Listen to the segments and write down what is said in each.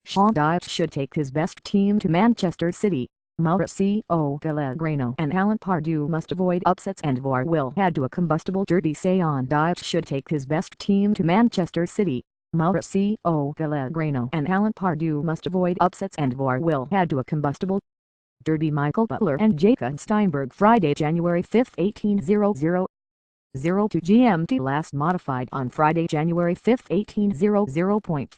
Dyche should take his best team to Manchester City. Mauricio, Pellegrino and Pardew must avoid upsets and VAR will add to a combustible derby. Dyche should take his best team to Manchester City. Mauricio, Pellegrino and Pardew must avoid upsets and VAR will add to a combustible derby. Michael Butler and Dyche Steinberg, Friday, January 5, 1800. 02 GMT, last modified on Friday, January 5, 1800.50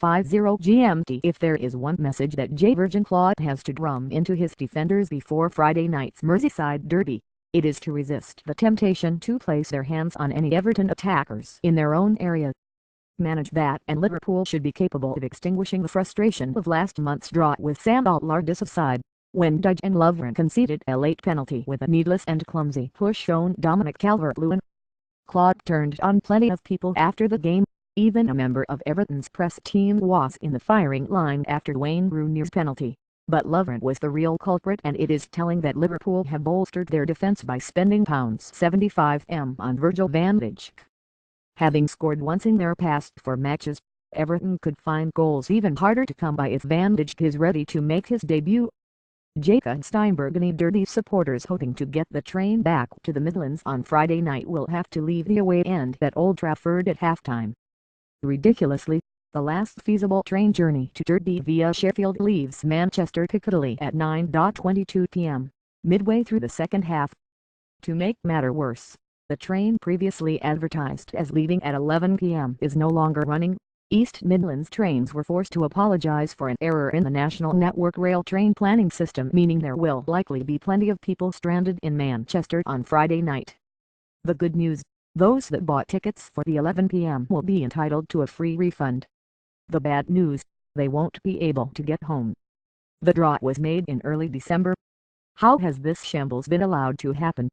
GMT. If there is one message that Jurgen Klopp has to drum into his defenders before Friday night's Merseyside derby, it is to resist the temptation to place their hands on any Everton attackers in their own area. Manage that, and Liverpool should be capable of extinguishing the frustration of last month's draw with Sam Allardyce's side, when Dyche and Lovren conceded a late penalty with a needless and clumsy push on Dominic Calvert-Lewin. Klopp turned on plenty of people after the game. Even a member of Everton's press team was in the firing line after Wayne Rooney's penalty. But Lovren was the real culprit, and it is telling that Liverpool have bolstered their defence by spending £75m on Virgil van Dijk. Having scored once in their past 4 matches, Everton could find goals even harder to come by if Van Dijk is ready to make his debut. Dyche Steinberg and derby supporters hoping to get the train back to the Midlands on Friday night will have to leave the away end at Old Trafford at halftime. Ridiculously, the last feasible train journey to Derby via Sheffield leaves Manchester Piccadilly at 9:22 p.m., midway through the second half. To make matter worse, the train previously advertised as leaving at 11 p.m. is no longer running. East Midlands trains were forced to apologize for an error in the National Network rail train planning system, meaning there will likely be plenty of people stranded in Manchester on Friday night. The good news: those that bought tickets for the 11 p.m. will be entitled to a free refund. The bad news: they won't be able to get home. The draw was made in early December. How has this shambles been allowed to happen?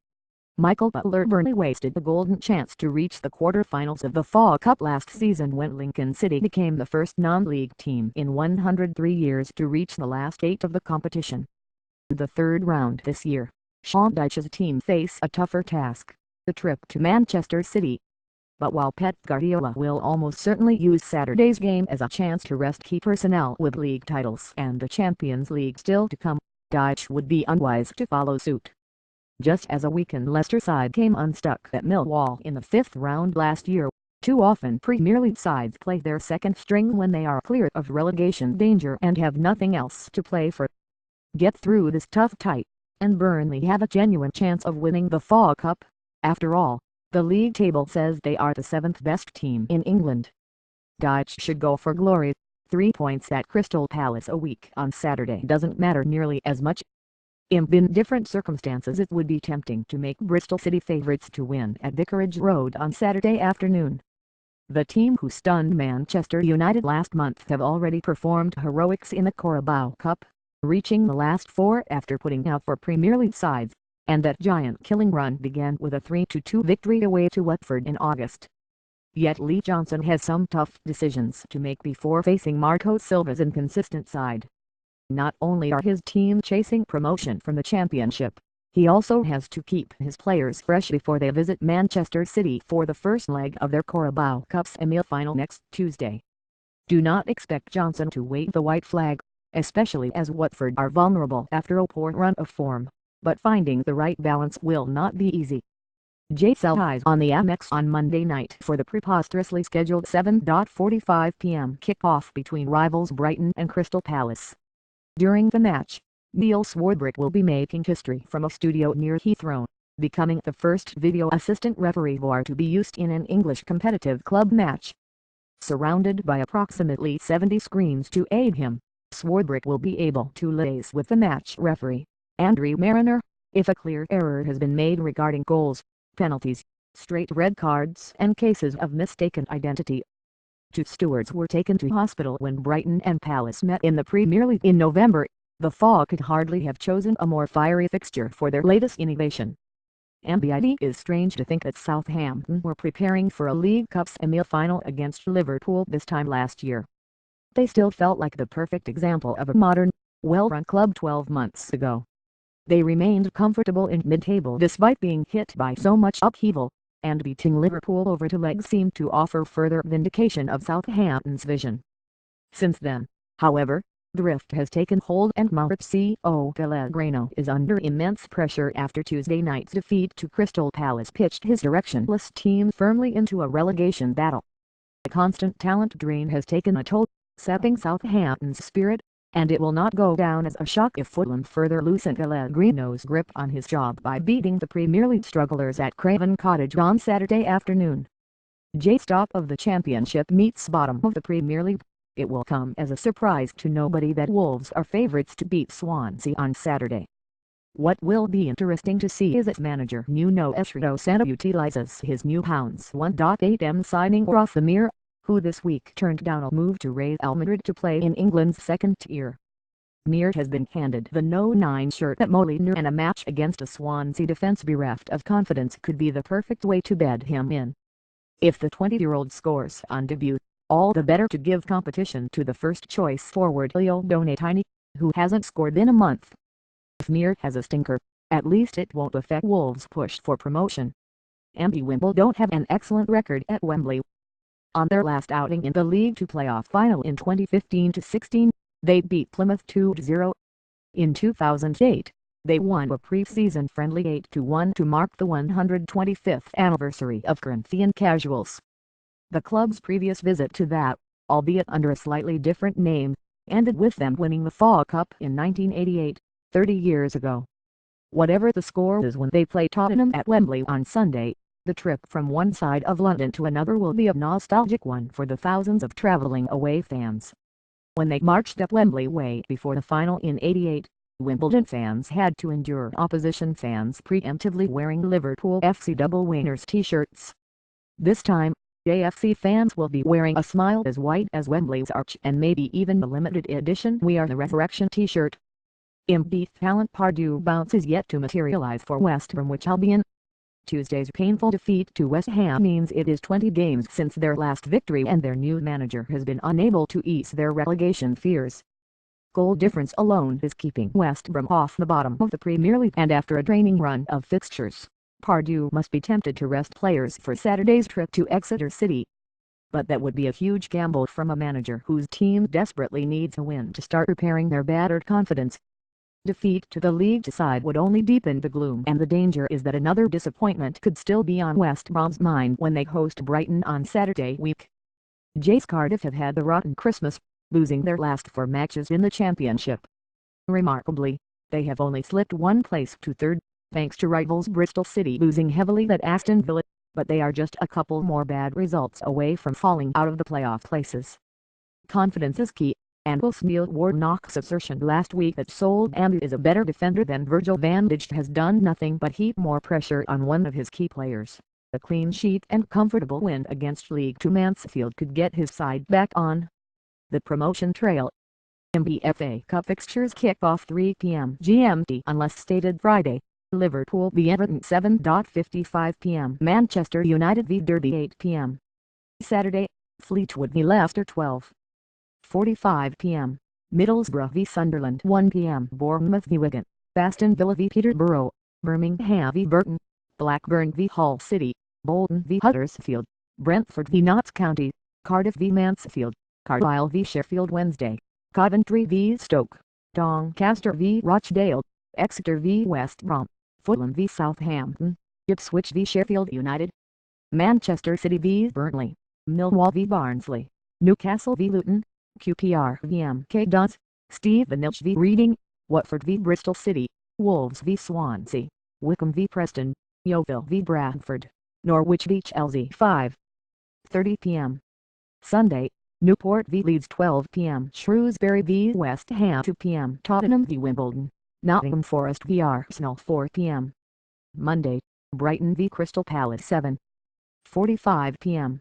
Michael Butler barely wasted the golden chance to reach the quarter-finals of the FA Cup last season when Lincoln City became the first non-league team in 103 years to reach the last 8 of the competition. The third round this year, Dyche's team face a tougher task: the trip to Manchester City. But while Pep Guardiola will almost certainly use Saturday's game as a chance to rest key personnel with league titles and the Champions League still to come, Dyche would be unwise to follow suit. Just as a weakened Leicester side came unstuck at Millwall in the 5th round last year, too often Premier League sides play their second string when they are clear of relegation danger and have nothing else to play for. Get through this tough tie, and Burnley have a genuine chance of winning the FA Cup. After all, the league table says they are the 7th best team in England. Dyche should go for glory. 3 points at Crystal Palace a week on Saturday doesn't matter nearly as much. In different circumstances it would be tempting to make Bristol City favourites to win at Vicarage Road on Saturday afternoon. The team who stunned Manchester United last month have already performed heroics in the Carabao Cup, reaching the last 4 after putting out 4 Premier League sides, and that giant killing run began with a 3-2 victory away to Watford in August. Yet Lee Johnson has some tough decisions to make before facing Marco Silva's inconsistent side. Not only are his team chasing promotion from the Championship, he also has to keep his players fresh before they visit Manchester City for the first leg of their Carabao Cup semi-final next Tuesday. Do not expect Johnson to wave the white flag, especially as Watford are vulnerable after a poor run of form, but finding the right balance will not be easy. JSL eyes on the Amex on Monday night for the preposterously scheduled 7:45 p.m. kickoff between rivals Brighton and Crystal Palace. During the match, Neil Swardbrick will be making history from a studio near Heathrow, becoming the first video assistant referee VAR to be used in an English competitive club match. Surrounded by approximately 70 screens to aid him, Swardbrick will be able to liaise with the match referee, Andrew Mariner, if a clear error has been made regarding goals, penalties, straight red cards and cases of mistaken identity. 2 stewards were taken to hospital when Brighton and Palace met in the Premier League in November. The FA could hardly have chosen a more fiery fixture for their latest innovation. It is strange to think that Southampton were preparing for a League Cup semi-final against Liverpool this time last year. They still felt like the perfect example of a modern, well-run club 12 months ago. They remained comfortable in mid-table despite being hit by so much upheaval, and beating Liverpool over 2 legs seemed to offer further vindication of Southampton's vision. Since then, however, Drift has taken hold and Mauricio Pellegrino is under immense pressure after Tuesday night's defeat to Crystal Palace pitched his directionless team firmly into a relegation battle. The constant talent drain has taken a toll, sapping Southampton's spirit, and it will not go down as a shock if Fulham further loosen Pellegrino's grip on his job by beating the Premier League strugglers at Craven Cottage on Saturday afternoon. Dyche top of the Championship meets bottom of the Premier League. It will come as a surprise to nobody that Wolves are favourites to beat Swansea on Saturday. What will be interesting to see is if manager Nuno Espirito Santo utilises his new £1.8 million signing Rafa Mir, who this week turned down a move to Real Madrid to play in England's second tier. Mir has been handed the No. 9 shirt at Molineux, and a match against a Swansea defence bereft of confidence could be the perfect way to bed him in. If the 20-year-old scores on debut, all the better to give competition to the first-choice forward Leo Donatini, who hasn't scored in a month. If Mir has a stinker, at least it won't affect Wolves' push for promotion. Wimbledon don't have an excellent record at Wembley. On their last outing in the League Two playoff final in 2015-16, they beat Plymouth 2-0. In 2008, they won a pre-season friendly 8-1 to mark the 125th anniversary of Corinthian Casuals. The club's previous visit to that, albeit under a slightly different name, ended with them winning the FA Cup in 1988, 30 years ago. Whatever the score is when they play Tottenham at Wembley on Sunday, the trip from one side of London to another will be a nostalgic one for the thousands of travelling away fans. When they marched up Wembley way before the final in '88, Wimbledon fans had to endure opposition fans preemptively wearing Liverpool FC double winners t-shirts. This time, AFC fans will be wearing a smile as white as Wembley's arch and maybe even the limited edition We Are the Resurrection t-shirt. Imbith talent Pardew bounces yet to materialize for West Bromwich Albion. Tuesday's painful defeat to West Ham means it is 20 games since their last victory, and their new manager has been unable to ease their relegation fears. Goal difference alone is keeping West Brom off the bottom of the Premier League, and after a draining run of fixtures, Pardew must be tempted to rest players for Saturday's trip to Exeter City. But that would be a huge gamble from a manager whose team desperately needs a win to start repairing their battered confidence. Defeat to the league side would only deepen the gloom, and the danger is that another disappointment could still be on West Brom's mind when they host Brighton on Saturday week. Dyche's Cardiff have had the rotten Christmas, losing their last 4 matches in the Championship. Remarkably, they have only slipped one place to third, thanks to rivals Bristol City losing heavily at Aston Villa, but they are just a couple more bad results away from falling out of the playoff places. Confidence is key, and Neil Warnock's assertion last week that Solskjaer is a better defender than Virgil van Dijk has done nothing but heap more pressure on one of his key players. A clean sheet and comfortable win against League Two Mansfield could get his side back on the promotion trail. FA Cup fixtures kick off 3 p.m. GMT unless stated Friday. Liverpool v Everton 7:55 p.m. Manchester United v Derby 8 p.m. Saturday, Fleetwood v Leicester 12:45 p.m. Middlesbrough v Sunderland 1 p.m. Bournemouth v Wigan, Aston Villa v Peterborough, Birmingham v Burton, Blackburn v Hull City, Bolton v Huddersfield, Brentford v Notts County, Cardiff v Mansfield, Carlisle v Sheffield Wednesday, Coventry v Stoke, Doncaster v Rochdale, Exeter v West Brom, Fulham v Southampton, Ipswich v Sheffield United, Manchester City v Burnley, Millwall v Barnsley, Newcastle v Luton, QPR v MK Dons, Stevenage v Reading, Watford v Bristol City, Wolves v Swansea, Wycombe v Preston, Yeovil v Bradford, Norwich v Chelsea 5:30 p.m. Sunday, Newport v Leeds 12 p.m. Shrewsbury v West Ham 2 p.m. Tottenham v Wimbledon, Nottingham Forest v Arsenal 4 p.m. Monday, Brighton v Crystal Palace 7:45 p.m.